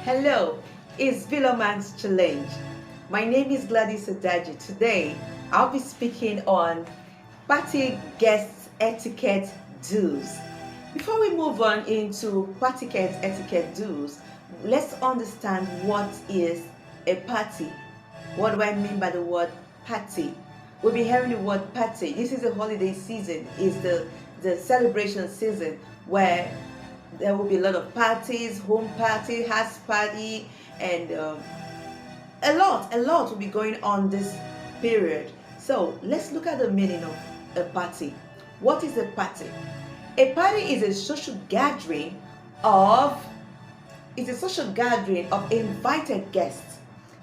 Hello, it's VLOGMAS Challenge. My name is Gladys Adaji. Today, I'll be speaking on party guest etiquette do's. Before we move on into party guest etiquette do's, let's understand what is a party. What do I mean by the word party? We'll be hearing the word party. This is the holiday season, is the celebration season where there will be a lot of parties, home party, house party, and a lot will be going on this period. So let's look at the meaning of a party. What is a party? A party is a social gathering of invited guests,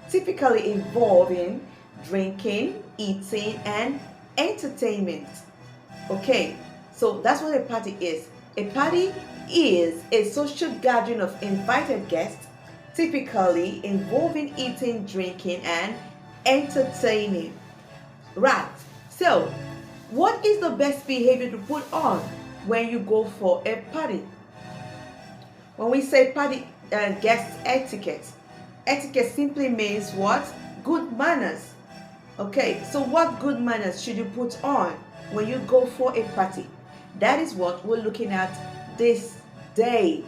typically involving drinking, eating, and entertainment. Okay, so that's what a party is. A party is a social gathering of invited guests, typically involving eating, drinking, and entertaining. Right. So, what is the best behavior to put on when you go for a party? When we say party guest etiquette, etiquette simply means what? Good manners. Okay, so what good manners should you put on when you go for a party? That is what we're looking at this day.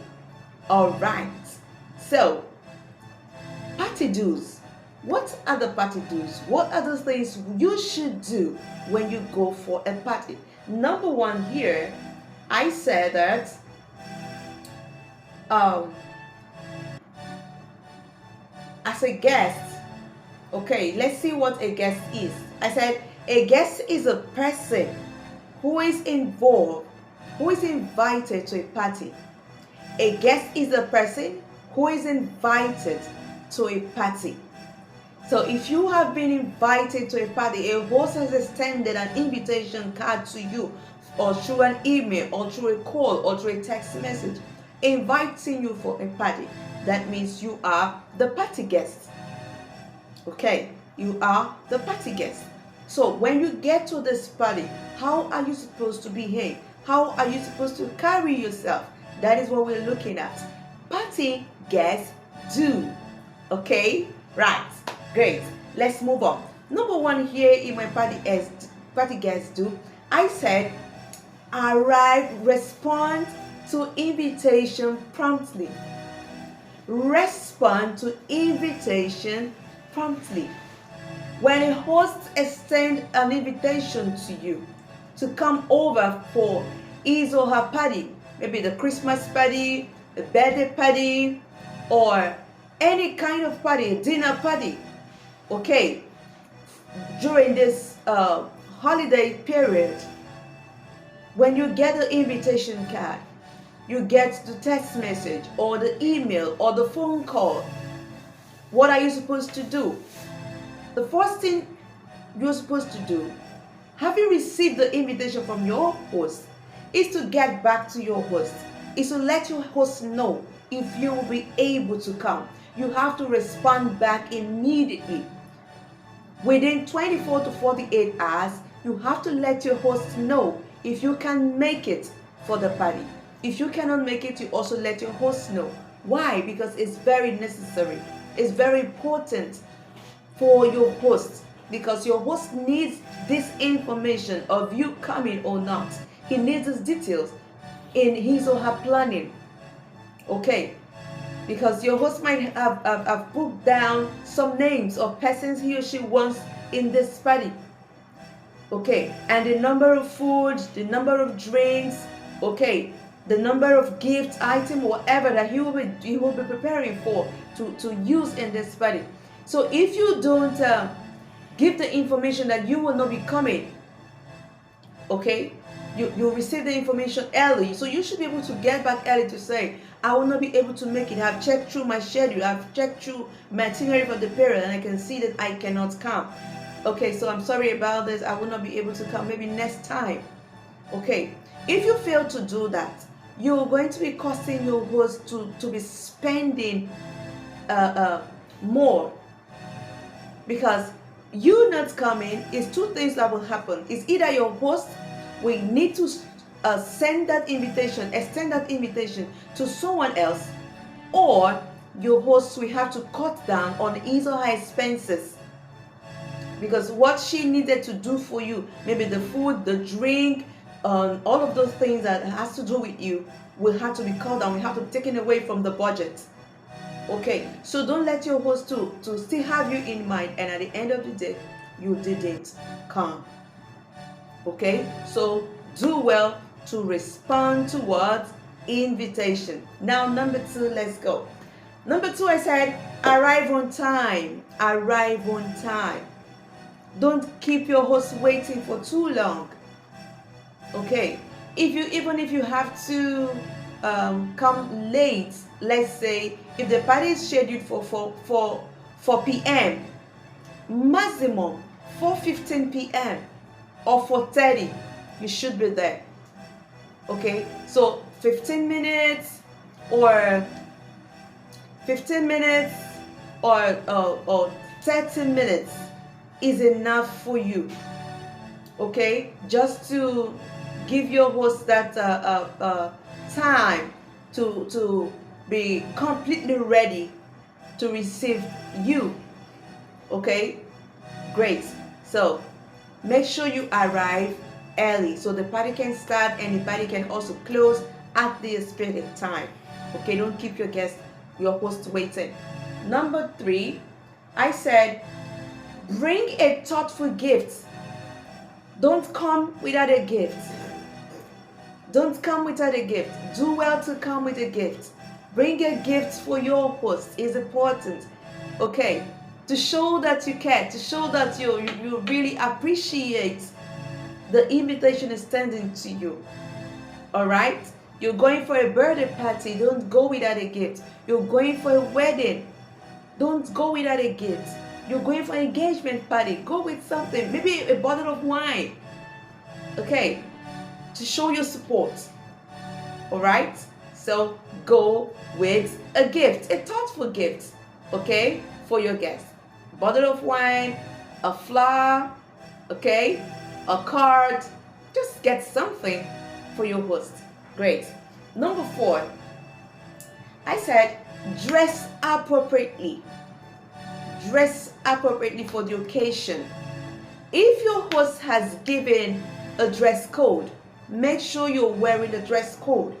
All right. So, party do's. What are the party do's? What are the things you should do when you go for a party? Number one here, I said that as a guest, okay, let's see what a guest is. I said a guest is a person who is involved, who is invited to a party. A guest is a person who is invited to a party. So if you have been invited to a party, a host has extended an invitation card to you, or through an email, or through a call, or through a text message, inviting you for a party. That means you are the party guest. Okay, you are the party guest. So when you get to this party, how are you supposed to behave? How are you supposed to carry yourself? That is what we're looking at. Party guests do. Okay? Right. Great. Let's move on. Number one here in my party guests do, I said arrive, respond to invitation promptly. Respond to invitation promptly. When a host extends an invitation to you to come over for his or her party, maybe the Christmas party, a birthday party, or any kind of party, a dinner party, okay, during this holiday period, when you get the invitation card, you get the text message or the email or the phone call, what are you supposed to do? The first thing you're supposed to do, having received the invitation from your host, is to get back to your host, is to let your host know if you will be able to come. You have to respond back immediately. Within 24 to 48 hours, you have to let your host know if you can make it for the party. If you cannot make it, you also let your host know. Why? Because it's very necessary. It's very important for your host, because your host needs this information of you coming or not. He needs these details in his or her planning. Okay, because your host might have put down some names of persons he or she wants in this party. Okay, and the number of food, the number of drinks, okay, the number of gift item, whatever that he will be preparing for to use in this party. So if you don't give the information that you will not be coming, okay, you receive the information early, so you should be able to get back early to say, I will not be able to make it. I've checked through my schedule, I've checked through my itinerary for the period, and I can see that I cannot come. Okay, so I'm sorry about this, I will not be able to come, maybe next time. Okay, if you fail to do that, you're going to be costing your host to be spending more, because you not coming is two things that will happen. It's either your host will need to extend that invitation to someone else, or your host will have to cut down on his or her expenses, because what she needed to do for you, maybe the food, the drink, all of those things that has to do with you, will have to be cut down, will have to be taken away from the budget. Okay, so don't let your host to still have you in mind, and at the end of the day, you didn't come. Okay, so do well to respond to what? Invitation. Now, number 2, let's go. Number 2, I said arrive on time. Arrive on time. Don't keep your host waiting for too long. Okay, even if you have to come late, let's say if the party is scheduled for 4 p.m., maximum 4:15 p.m. or 4:30, you should be there. Okay, so 15 minutes or 15 minutes or 30 minutes is enough for you. Okay, just to give your host that time to be completely ready to receive you. Okay, great. So make sure you arrive early so the party can start and the party can also close at the expected time. Okay, don't keep your host waiting. Number 3, I said bring a thoughtful gift. Don't come without a gift. Don't come without a gift. Do well to come with a gift. Bring a gift for your host. It's important. Okay, to show that you care, to show that you really appreciate the invitation extended to you. All right, you're going for a birthday party, don't go without a gift. You're going for a wedding, don't go without a gift. You're going for an engagement party, go with something, maybe a bottle of wine. Okay, to show your support. All right, so go with a gift, a thoughtful gift, okay, for your guests. Bottle of wine, a flower, okay, a card. Just get something for your host. Great. Number 4, I said dress appropriately. Dress appropriately for the occasion. If your host has given a dress code, make sure you're wearing the dress code.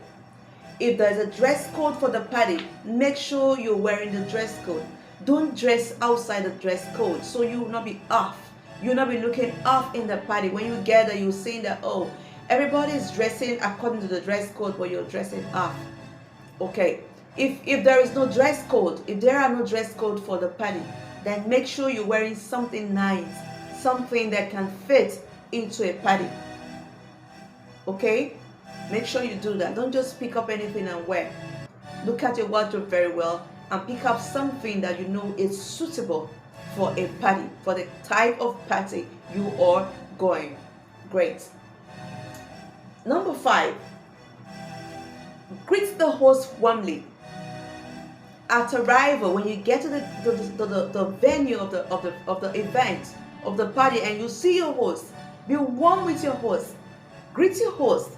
If there's a dress code for the party, make sure you're wearing the dress code. Don't dress outside the dress code, so you will not be off. You'll not be looking off in the party. When you gather, you're saying that, oh, everybody is dressing according to the dress code, but you're dressing off. Okay, if there is no dress code, if there are no dress code for the party, then make sure you're wearing something nice, something that can fit into a party. Okay, make sure you do that. Don't just pick up anything and wear. Look at your wardrobe very well and pick up something that you know is suitable for a party, for the type of party you are going. Great. Number 5, greet the host warmly. At arrival, when you get to the venue of the event, of the party, and you see your host, be warm with your host. Greet your host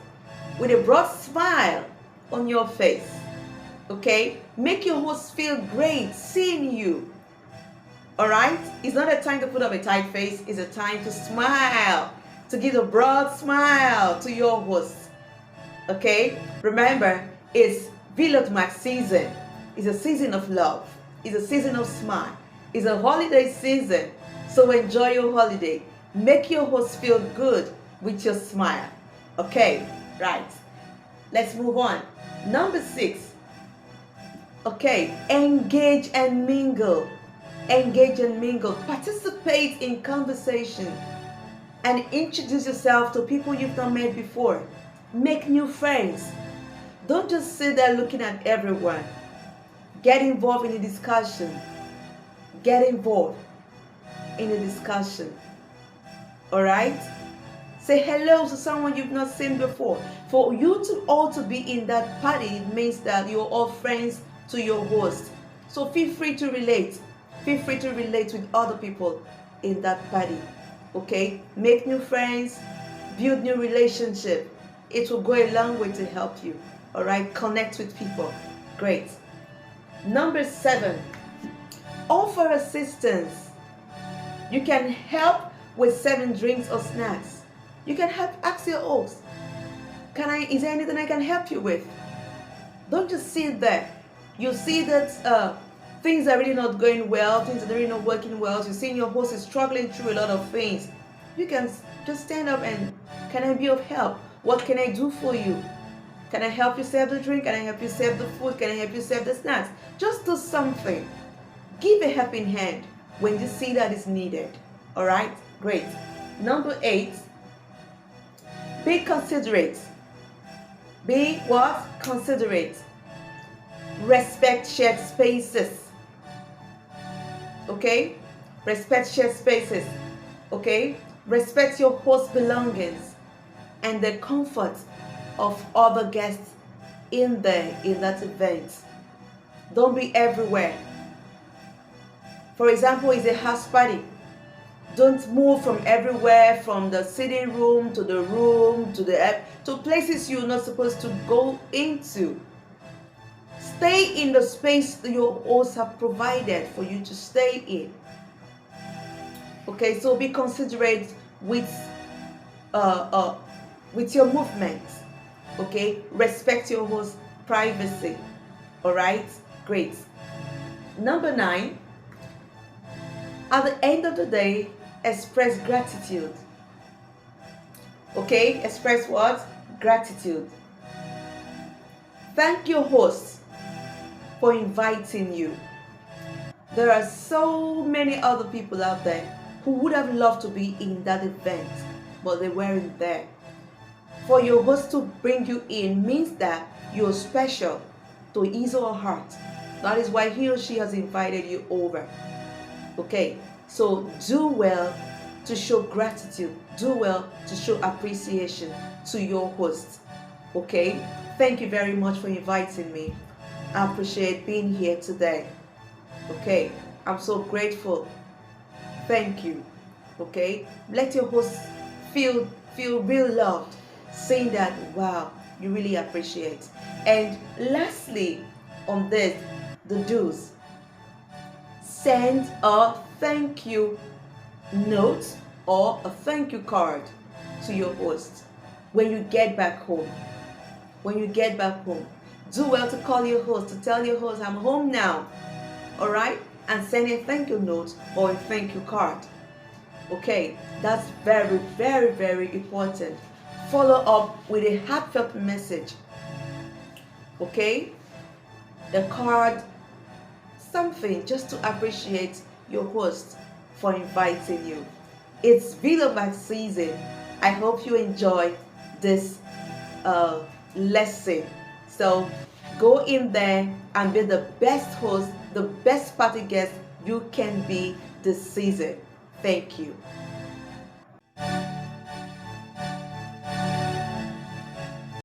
with a broad smile on your face. Okay? Make your host feel great seeing you. Alright? It's not a time to put up a tight face, it's a time to smile, to give a broad smile to your host. Okay? Remember, it's VLOGMAS season. It's a season of love. It's a season of smile. It's a holiday season. So enjoy your holiday. Make your host feel good with your smile. Okay? Right. Let's move on. Number 6. Okay, engage and mingle. Engage and mingle. Participate in conversation and introduce yourself to people you've not met before. Make new friends. Don't just sit there looking at everyone. Get involved in the discussion. Get involved in the discussion. Alright? Say hello to someone you've not seen before. For you to all to be in that party, it means that you're all friends to your host. So feel free to relate. Feel free to relate with other people in that party. Okay? Make new friends. Build new relationship. It will go a long way to help you. Alright? Connect with people. Great. Number 7, offer assistance. You can help with serving drinks or snacks. You can help, ask your host, is there anything I can help you with? Don't just sit there. You see that things are really not going well, things are really not working well. You're seeing your host is struggling through a lot of things. You can just stand up and, can I be of help? What can I do for you? Can I help you serve the drink? Can I help you serve the food? Can I help you serve the snacks? Just do something. Give a helping hand when you see that is needed. All right? Great. Number 8, be considerate. Be what? Considerate. Respect shared spaces. Okay? Respect shared spaces. Okay? Respect your host's belongings and the comfort of other guests in that event. Don't be everywhere. For example, it's a house party. Don't move from everywhere, from the sitting room to the room to places you're not supposed to go into. Stay in the space that your hosts have provided for you to stay in. Okay, so be considerate with your movements. Okay, respect your host's privacy. All right, great. Number 9, at the end of the day, express gratitude. Okay, express what? Gratitude. Thank your host for inviting you. There are so many other people out there who would have loved to be in that event, but they weren't there. For your host to bring you in means that you're special to his or her heart. That is why he or she has invited you over. Okay, so do well to show gratitude. Do well to show appreciation to your host. Okay, thank you very much for inviting me. I appreciate being here today. Okay, I'm so grateful. Thank you. Okay, let your host feel real loved, saying that, wow, you really appreciate. And lastly, on this, the do's. Send a thank you note or a thank you card to your host when you get back home. When you get back home, do well to call your host, to tell your host, I'm home now. All right? And send a thank you note or a thank you card. Okay, that's very, very, very important. Follow up with a heartfelt message. Okay? A card, something just to appreciate your host for inviting you. It's VLOGMAS season. I hope you enjoy this lesson. So go in there and be the best host, the best party guest you can be this season. Thank you.